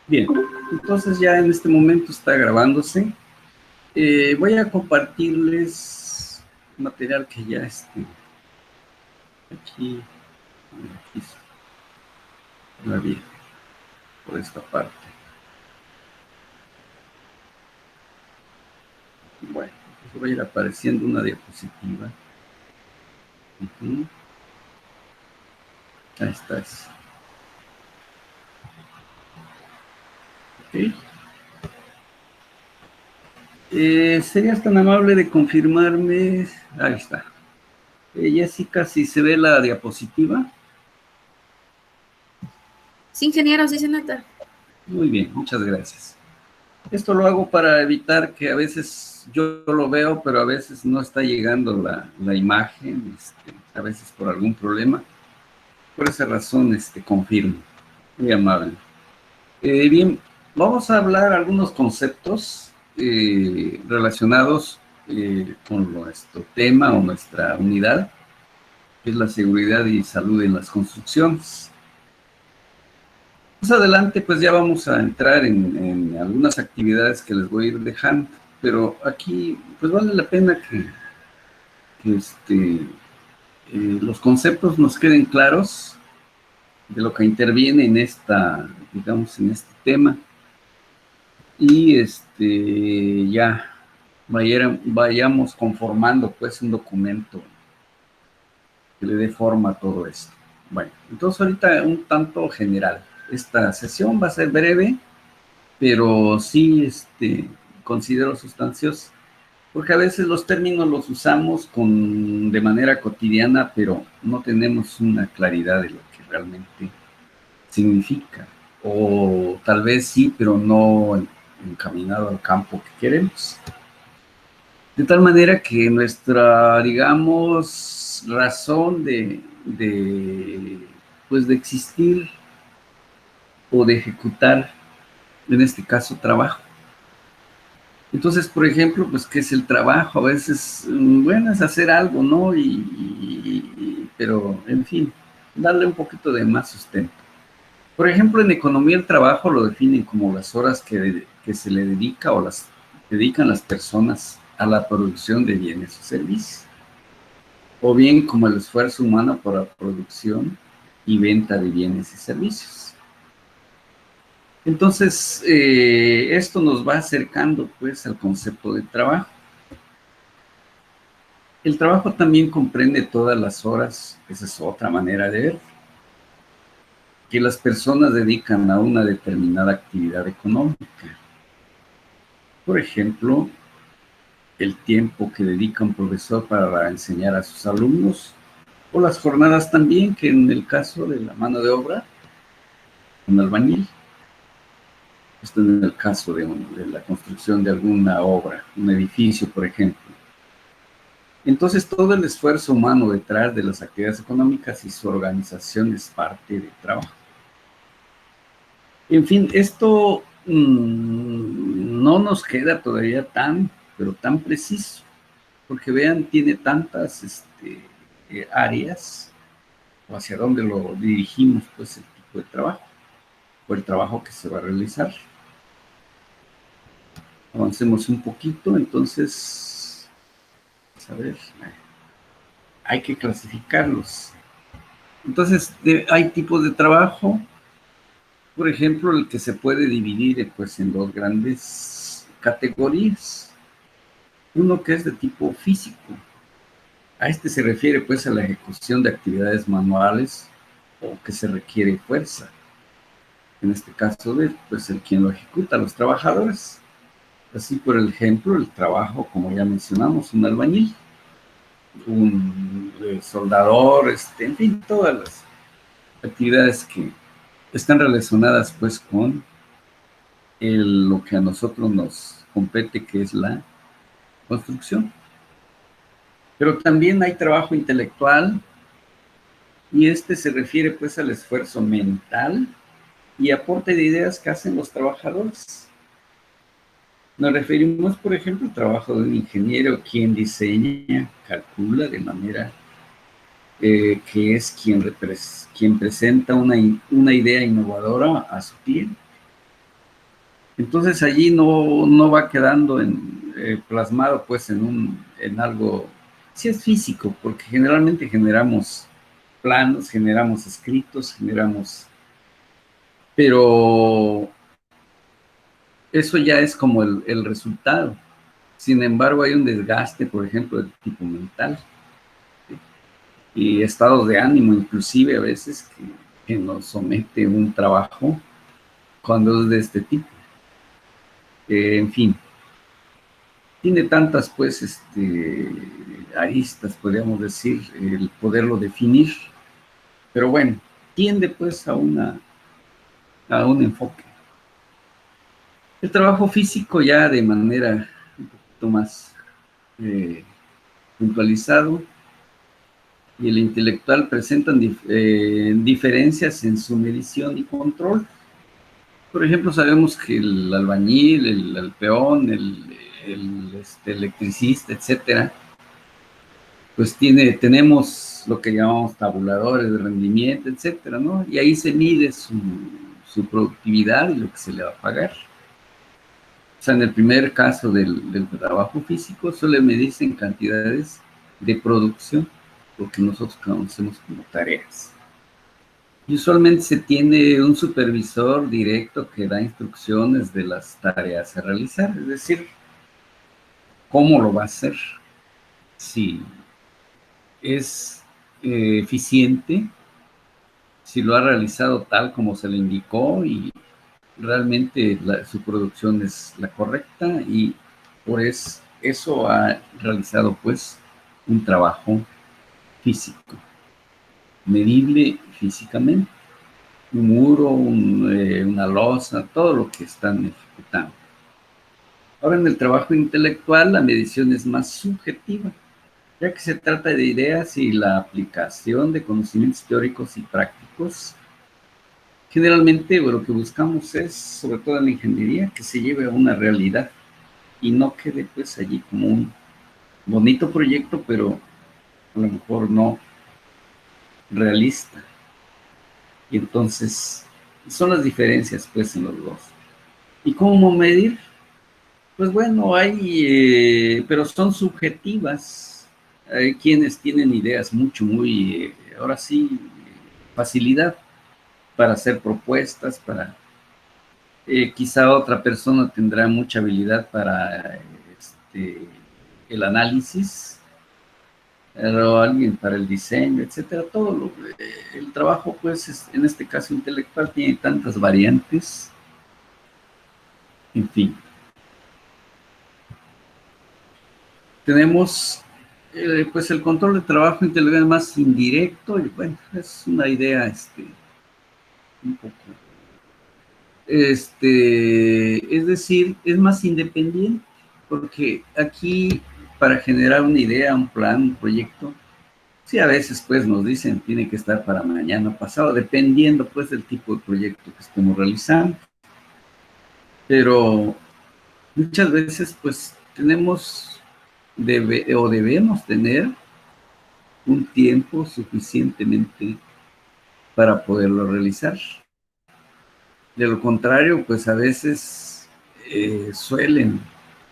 Bien, entonces ya en este momento está grabándose. Voy a compartirles material que ya aquí, aquí está bien, por esta parte. Bueno, pues va a ir apareciendo una diapositiva. Ahí está. Ok. ¿Serías tan amable de confirmarme? Ahí está. Jessica, si se ve la diapositiva. Sí, ingeniero, sí se nota. Muy bien, muchas gracias. Esto lo hago para evitar que a veces yo lo veo, pero a veces no está llegando la imagen, a veces por algún problema. Por esa razón, confirmo. Muy amable. Bien, vamos a hablar algunos conceptos relacionados con nuestro tema o nuestra unidad, que es la seguridad y salud en las construcciones. Más adelante, pues ya vamos a entrar en algunas actividades que les voy a ir dejando, pero aquí, pues vale la pena que los conceptos nos queden claros de lo que interviene en digamos, en este tema, y ya vayamos conformando pues un documento que le dé forma a todo esto. Bueno, entonces ahorita un tanto general. Esta sesión va a ser breve, pero sí considero sustanciosa, porque a veces los términos los usamos de manera cotidiana, pero no tenemos una claridad de lo que realmente significa, o tal vez sí, pero no encaminado al campo que queremos. De tal manera que nuestra, digamos, razón pues de existir o de ejecutar, en este caso, trabajo. Entonces, por ejemplo, pues, ¿qué es el trabajo? A veces, bueno, es hacer algo, ¿no? Pero, en fin, darle un poquito de más sustento. Por ejemplo, en economía el trabajo lo definen como las horas que se le dedica o las dedican las personas a la producción de bienes o servicios, o bien como el esfuerzo humano por la producción y venta de bienes y servicios. Entonces, esto nos va acercando pues al concepto de trabajo. El trabajo también comprende todas las horas, esa es otra manera de ver, que las personas dedican a una determinada actividad económica. Por ejemplo, el tiempo que dedica un profesor para enseñar a sus alumnos, o las jornadas también, que en el caso de la mano de obra, un albañil, esto en el caso de la construcción de alguna obra, un edificio, por ejemplo. Entonces, todo el esfuerzo humano detrás de las actividades económicas y su organización es parte del trabajo. En fin, esto no nos queda todavía pero tan preciso, porque vean, tiene tantas áreas, o hacia dónde lo dirigimos, pues, el tipo de trabajo, o el trabajo que se va a realizar. Avancemos un poquito, entonces, a ver, hay que clasificarlos. Entonces, hay tipos de trabajo, por ejemplo, el que se puede dividir pues, en dos grandes categorías. Uno que es de tipo físico. A se refiere pues a la ejecución de actividades manuales o que se requiere fuerza. En este caso, pues el quien lo ejecuta, los trabajadores. Así, por ejemplo, el trabajo, como ya mencionamos, un albañil, un soldador, en fin, todas las actividades que están relacionadas pues con lo que a nosotros nos compete, que es la construcción. Pero también hay trabajo intelectual, y se refiere pues al esfuerzo mental y aporte de ideas que hacen los trabajadores. Nos referimos, por ejemplo, al trabajo de un ingeniero, quien diseña, calcula de manera que es quien presenta una idea innovadora a su cliente. Entonces allí no va quedando plasmado pues en algo, sí es físico, porque generalmente generamos planos, generamos escritos, pero eso ya es como el resultado. Sin embargo, hay un desgaste, por ejemplo, de tipo mental y estados de ánimo, inclusive a veces, que nos somete un trabajo cuando es de este tipo. En fin, tiene tantas, pues, aristas, podríamos decir, el poderlo definir, pero bueno, tiende, pues, a un enfoque. El trabajo físico ya de manera un poquito más eh, puntualizado y el intelectual presentan diferencias en su medición y control. Por ejemplo, sabemos que el albañil, el peón, el electricista, etcétera, pues tenemos lo que llamamos tabuladores de rendimiento, etcétera, ¿no? Y ahí se mide su productividad y lo que se le va a pagar. O sea, en el primer caso del trabajo físico, solo me dicen cantidades de producción, lo que nosotros conocemos como tareas. Y usualmente se tiene un supervisor directo que da instrucciones de las tareas a realizar, es decir, cómo lo va a hacer, si es eficiente, si lo ha realizado tal como se le indicó y realmente su producción es la correcta y por eso ha realizado pues un trabajo físico, medible físicamente, un muro, una losa, todo lo que están ejecutando. Ahora en el trabajo intelectual la medición es más subjetiva, ya que se trata de ideas y la aplicación de conocimientos teóricos y prácticos. Generalmente lo que buscamos es, sobre todo en la ingeniería, que se lleve a una realidad y no quede pues allí como un bonito proyecto, pero a lo mejor no realista. Y entonces son las diferencias pues en los dos. ¿Y cómo medir? Pues bueno, pero son subjetivas. Hay quienes tienen ideas muy, ahora sí, facilidad para hacer propuestas, quizá otra persona tendrá mucha habilidad para el análisis, o alguien para el diseño, etcétera. El trabajo, pues, en este caso intelectual, tiene tantas variantes, en fin. Tenemos, pues, el control de trabajo intelectual más indirecto, y bueno, es una idea, un poco, es decir, es más independiente, porque aquí, para generar una idea, un plan, un proyecto, sí, a veces pues nos dicen tiene que estar para mañana pasado, dependiendo pues del tipo de proyecto que estemos realizando. Pero muchas veces pues debemos tener un tiempo suficientemente para poderlo realizar. De lo contrario, pues a veces suelen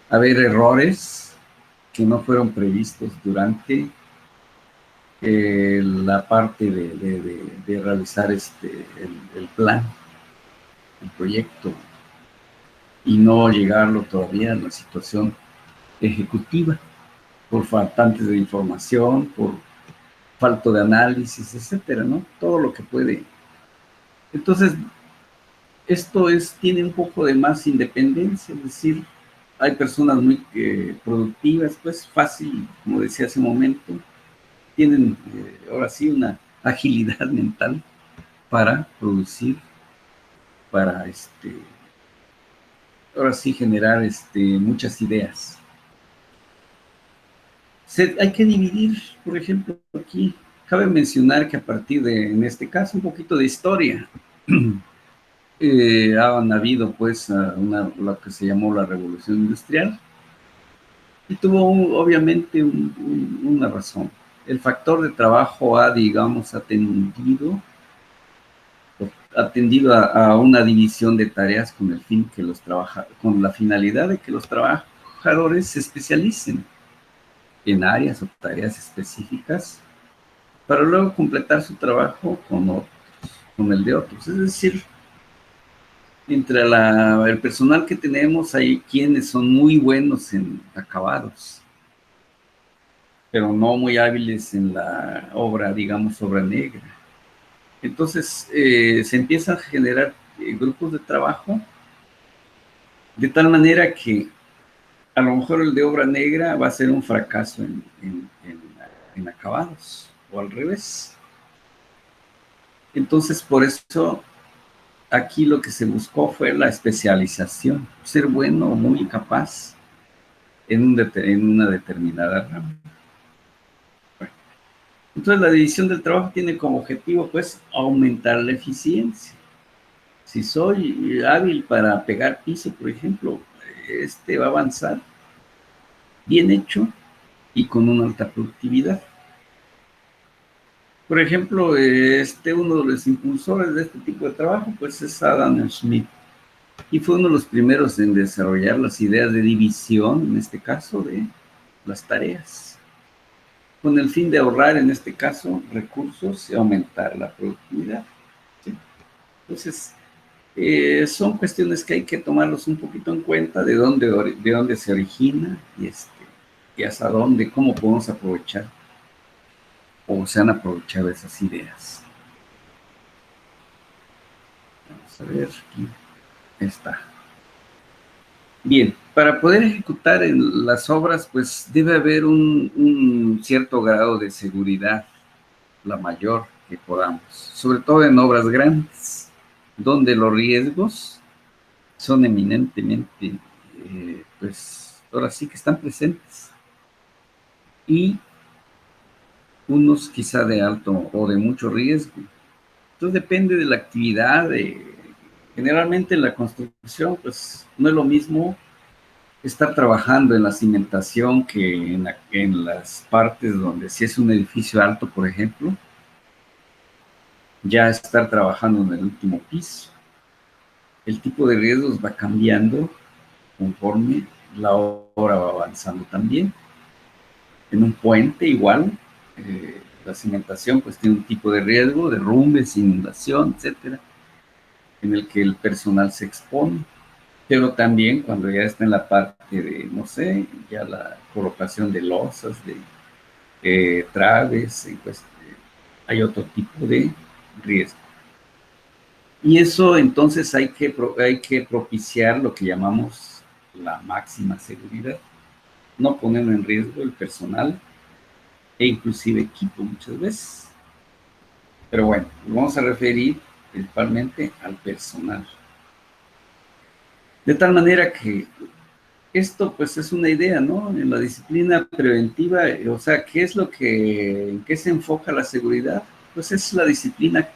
haber errores que no fueron previstos durante la parte de realizar el plan, el proyecto, y no llegarlo todavía a la situación ejecutiva por faltantes de información, por falta de análisis, etcétera, ¿no? Todo lo que puede. Entonces, tiene un poco de más independencia, es decir, hay personas muy productivas, pues fácil, como decía hace un momento, tienen ahora sí una agilidad mental para producir, para ahora sí generar muchas ideas. Hay que dividir, por ejemplo, aquí, cabe mencionar que a partir en este caso, un poquito de historia, han habido pues lo que se llamó la Revolución Industrial y tuvo obviamente una razón. El factor de trabajo ha, digamos, atendido atendido a una división de tareas con el fin que con la finalidad de que los trabajadores se especialicen en áreas o tareas específicas para luego completar su trabajo con el de otros. Es decir, entre el personal que tenemos hay quienes son muy buenos en acabados, pero no muy hábiles en la obra, digamos, obra negra. Entonces, se empiezan a generar grupos de trabajo de tal manera que a lo mejor el de obra negra va a ser un fracaso en acabados, o al revés. Entonces, por eso, aquí lo que se buscó fue la especialización, ser bueno o muy capaz en una determinada rama. Bueno, entonces, la división del trabajo tiene como objetivo, pues, aumentar la eficiencia. Si soy hábil para pegar piso, por ejemplo, va a avanzar bien hecho y con una alta productividad. Por ejemplo, uno de los impulsores de este tipo de trabajo, pues es Adam Smith, y fue uno de los primeros en desarrollar las ideas de división, en este caso, de las tareas, con el fin de ahorrar, en este caso, recursos y aumentar la productividad. ¿Sí? Entonces, son cuestiones que hay que tomarlos un poquito en cuenta, de dónde se origina y hasta dónde, cómo podemos aprovechar o se han aprovechado esas ideas. Vamos a ver, aquí está. Bien, para poder ejecutar en las obras, pues debe haber un cierto grado de seguridad, la mayor que podamos, sobre todo en obras grandes, donde los riesgos son eminentemente, pues ahora sí que están presentes. Y unos quizá de alto o de mucho riesgo. Entonces depende de la actividad. Generalmente en la construcción, pues no es lo mismo estar trabajando en la cimentación que en las partes donde si es un edificio alto, por ejemplo, ya estar trabajando en el último piso. El tipo de riesgos va cambiando conforme la obra va avanzando también. En un puente igual, la cimentación pues tiene un tipo de riesgo, derrumbes, inundación, etcétera, en el que el personal se expone, pero también cuando ya está en la parte de, no sé, ya la colocación de losas, de traves, pues, hay otro tipo de riesgo. Y eso entonces hay que propiciar lo que llamamos la máxima seguridad, no poner en riesgo el personal e inclusive equipo muchas veces. Pero bueno, vamos a referir principalmente al personal. De tal manera que esto pues es una idea, ¿no? En la disciplina preventiva, o sea, ¿en qué se enfoca la seguridad? Pues es la disciplina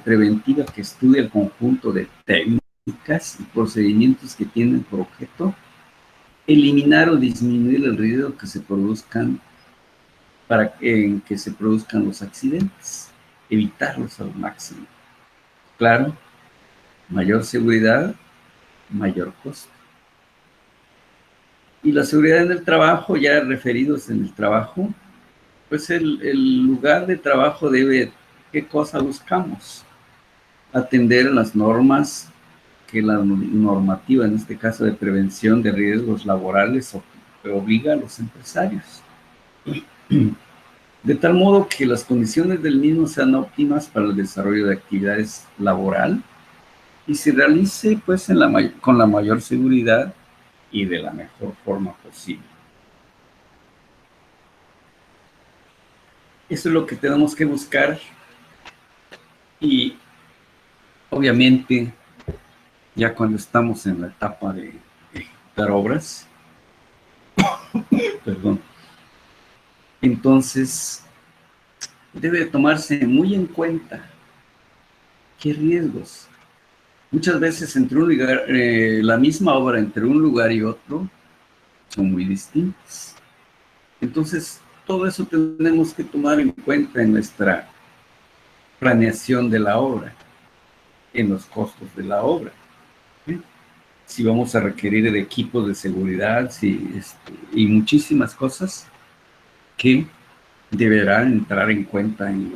preventiva que estudia el conjunto de técnicas y procedimientos que tienen por objeto eliminar o disminuir el riesgo que se produzcan en que se produzcan los accidentes, evitarlos al máximo. Claro, mayor seguridad, mayor costo. Y la seguridad en el trabajo, ya referidos en el trabajo, pues el lugar de trabajo ¿qué cosa buscamos? Atender las normas que la normativa, en este caso de prevención de riesgos laborales, obliga a los empresarios. De tal modo que las condiciones del mismo sean óptimas para el desarrollo de actividades laboral y se realice pues con la mayor seguridad y de la mejor forma posible. Eso es lo que tenemos que buscar y obviamente ya cuando estamos en la etapa de ejecutar obras, perdón, entonces debe tomarse muy en cuenta qué riesgos. Muchas veces entre un lugar, la misma obra entre un lugar y otro son muy distintas. Entonces, todo eso tenemos que tomar en cuenta en nuestra planeación de la obra. en los costos de la obra. ¿Sí? Si vamos a requerir de equipos de seguridad y muchísimas cosas que deberán entrar en cuenta en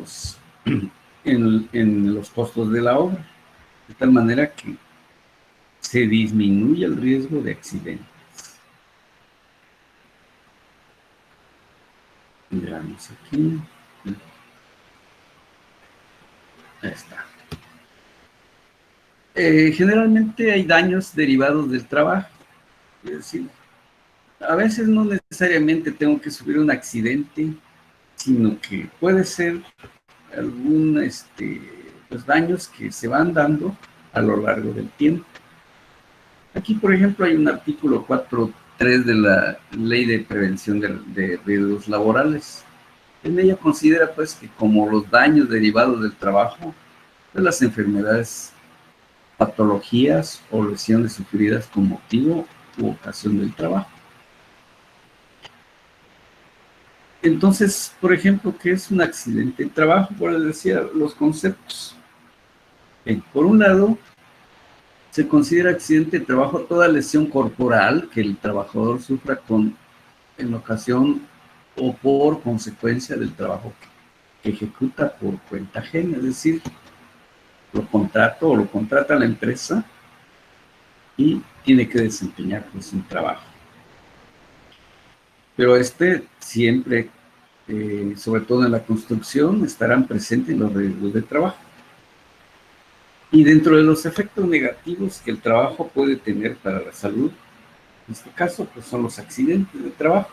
los costos de la obra, de tal manera que se disminuye el riesgo de accidentes. Miramos aquí. Ahí está. Generalmente hay daños derivados del trabajo. Es decir, a veces no necesariamente tengo que sufrir un accidente, sino que puede ser algún pues daños que se van dando a lo largo del tiempo. Aquí, por ejemplo, hay un artículo 4.3 de la Ley de Prevención de Riesgos Laborales. En ella considera, pues, que como los daños derivados del trabajo, de las enfermedades, patologías o lesiones sufridas con motivo u ocasión del trabajo. Entonces, por ejemplo, ¿qué es un accidente de trabajo? Por decir los conceptos. Bien, por un lado, se considera accidente de trabajo toda lesión corporal que el trabajador sufra en ocasión o por consecuencia del trabajo que ejecuta por cuenta ajena, es decir, lo contrata la empresa y tiene que desempeñar pues un trabajo. Pero siempre, sobre todo en la construcción, estarán presentes los riesgos de trabajo. Y dentro de los efectos negativos que el trabajo puede tener para la salud, en este caso, pues son los accidentes de trabajo.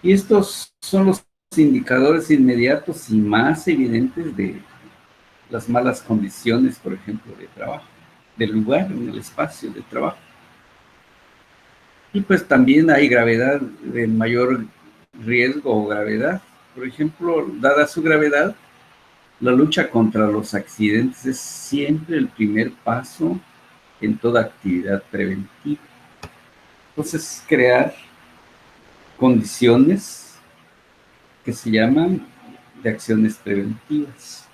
Y estos son los indicadores inmediatos y más evidentes de las malas condiciones, por ejemplo, de trabajo, del lugar en el espacio de trabajo. Y pues también hay gravedad, de mayor riesgo o gravedad. Por ejemplo, dada su gravedad, la lucha contra los accidentes es siempre el primer paso en toda actividad preventiva. Entonces, crear condiciones que se llaman de acciones preventivas,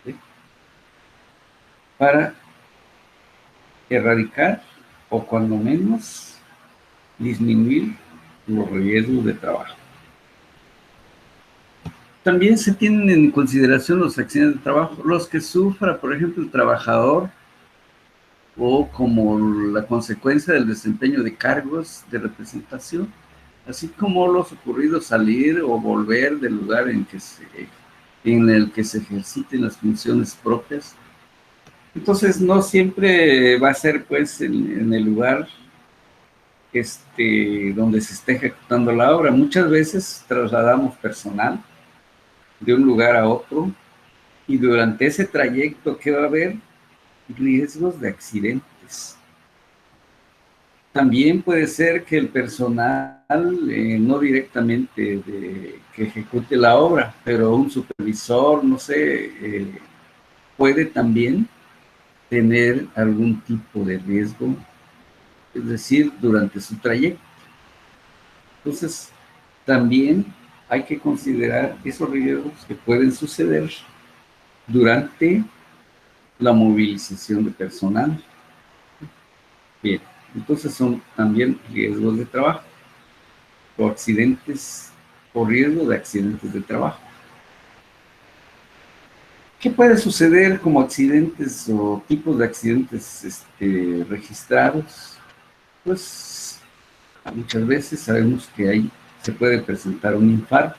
¿sí? Para erradicar o cuando menos disminuir los riesgos de trabajo. También se tienen en consideración los accidentes de trabajo, los que sufra, por ejemplo, el trabajador o como la consecuencia del desempeño de cargos de representación, así como los ocurridos salir o volver del lugar en el que se ejerciten las funciones propias. Entonces, no siempre va a ser, pues, en el lugar donde se esté ejecutando la obra. Muchas veces trasladamos personal de un lugar a otro y durante ese trayecto, ¿qué va a haber? Riesgos de accidentes. También puede ser que el personal, no directamente que ejecute la obra, pero un supervisor, no sé, puede también tener algún tipo de riesgo, es decir, durante su trayecto. Entonces, también hay que considerar esos riesgos que pueden suceder durante la movilización de personal. Bien, entonces son también riesgos de trabajo o accidentes o riesgo de accidentes de trabajo. ¿Qué puede suceder como accidentes o tipos de accidentes registrados? Pues muchas veces sabemos que ahí se puede presentar un infarto.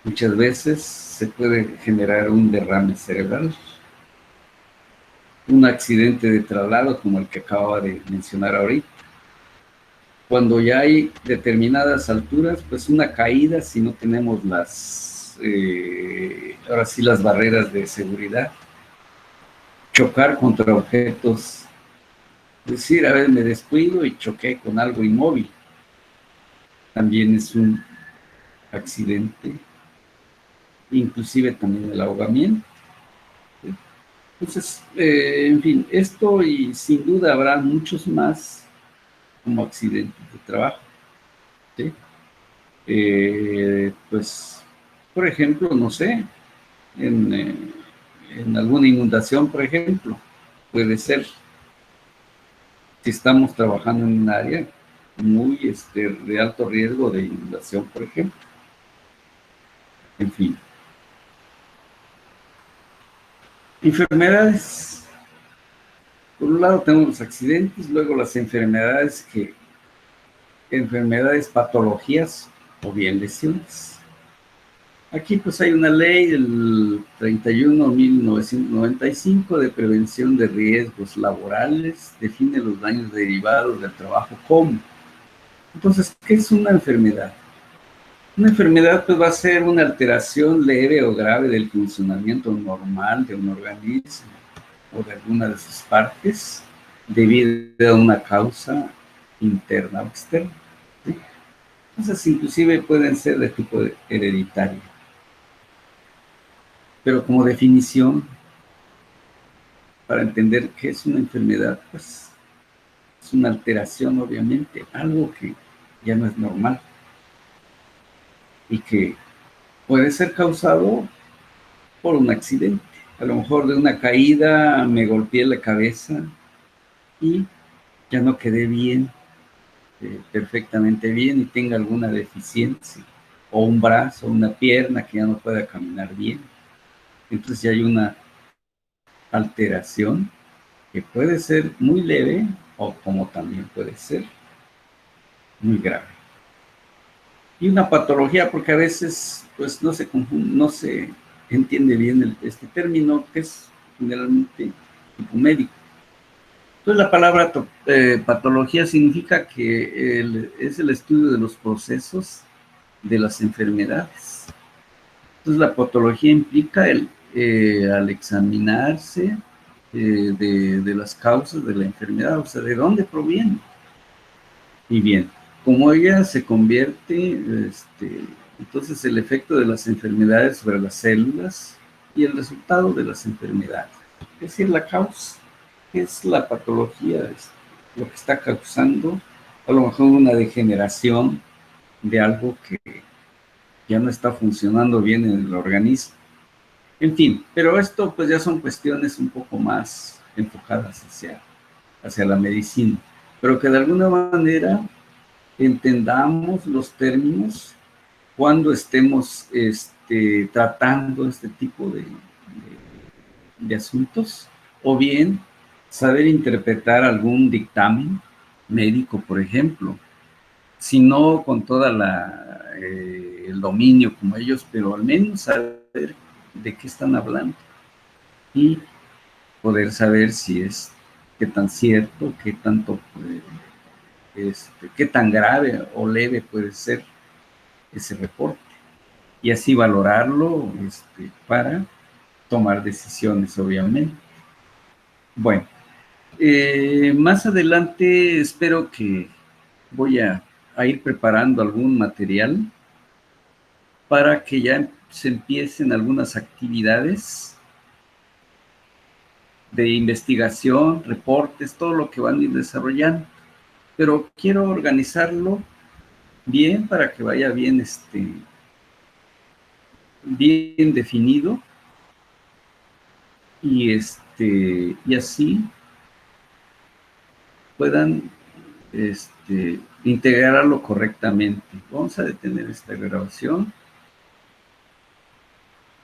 Muchas veces se puede generar un derrame cerebral. Un accidente de traslado como el que acababa de mencionar ahorita. Cuando ya hay determinadas alturas, pues una caída si no tenemos ahora sí las barreras de seguridad. Chocar contra objetos, es decir, a veces me descuido y choqué con algo inmóvil. También es un accidente, inclusive también el ahogamiento. Entonces, en fin, esto y sin duda habrá muchos más como accidentes de trabajo, ¿sí? Pues, por ejemplo, no sé, en alguna inundación, por ejemplo. Puede ser, si estamos trabajando en un área muy de alto riesgo de inundación, por ejemplo. En fin. Enfermedades. Por un lado tenemos los accidentes, luego las enfermedades, patologías o bien lesiones. Aquí pues hay una ley del 31.1995 de prevención de riesgos laborales, define los daños derivados del trabajo como. Entonces, ¿qué es una enfermedad? Una enfermedad pues va a ser una alteración leve o grave del funcionamiento normal de un organismo o de alguna de sus partes debido a una causa interna o externa. ¿Sí? Entonces, inclusive pueden ser de tipo hereditario. Pero como definición, para entender qué es una enfermedad, pues es una alteración, obviamente, algo que ya no es normal y que puede ser causado por un accidente. A lo mejor de una caída me golpeé la cabeza y ya no quedé bien, perfectamente bien y tenga alguna deficiencia, o un brazo, una pierna que ya no pueda caminar bien. Entonces ya hay una alteración que puede ser muy leve o como también puede ser muy grave. Y una patología, porque a veces pues no se confunde, no se entiende bien este término, que es generalmente tipo médico. Entonces la palabra patología significa que es el estudio de los procesos de las enfermedades. Entonces la patología implica al examinarse de las causas de la enfermedad, o sea, de dónde proviene. Y bien, como ella se convierte, entonces el efecto de las enfermedades sobre las células y el resultado de las enfermedades, es decir, la causa, es la patología, es lo que está causando a lo mejor una degeneración de algo que ya no está funcionando bien en el organismo. En fin, pero esto pues ya son cuestiones un poco más enfocadas hacia la medicina, pero que de alguna manera entendamos los términos cuando estemos tratando este tipo de asuntos, o bien saber interpretar algún dictamen médico, por ejemplo, si no con toda el dominio como ellos, pero al menos saber de qué están hablando y poder saber si es qué tan cierto, qué tanto, qué tan grave o leve puede ser ese reporte, y así valorarlo para tomar decisiones, obviamente. Bueno, más adelante espero que voy a ir preparando algún material para que ya se empiecen algunas actividades de investigación, reportes, todo lo que van a ir desarrollando. Pero quiero organizarlo bien para que vaya bien, bien definido y así puedan integrarlo correctamente. Vamos a detener esta grabación.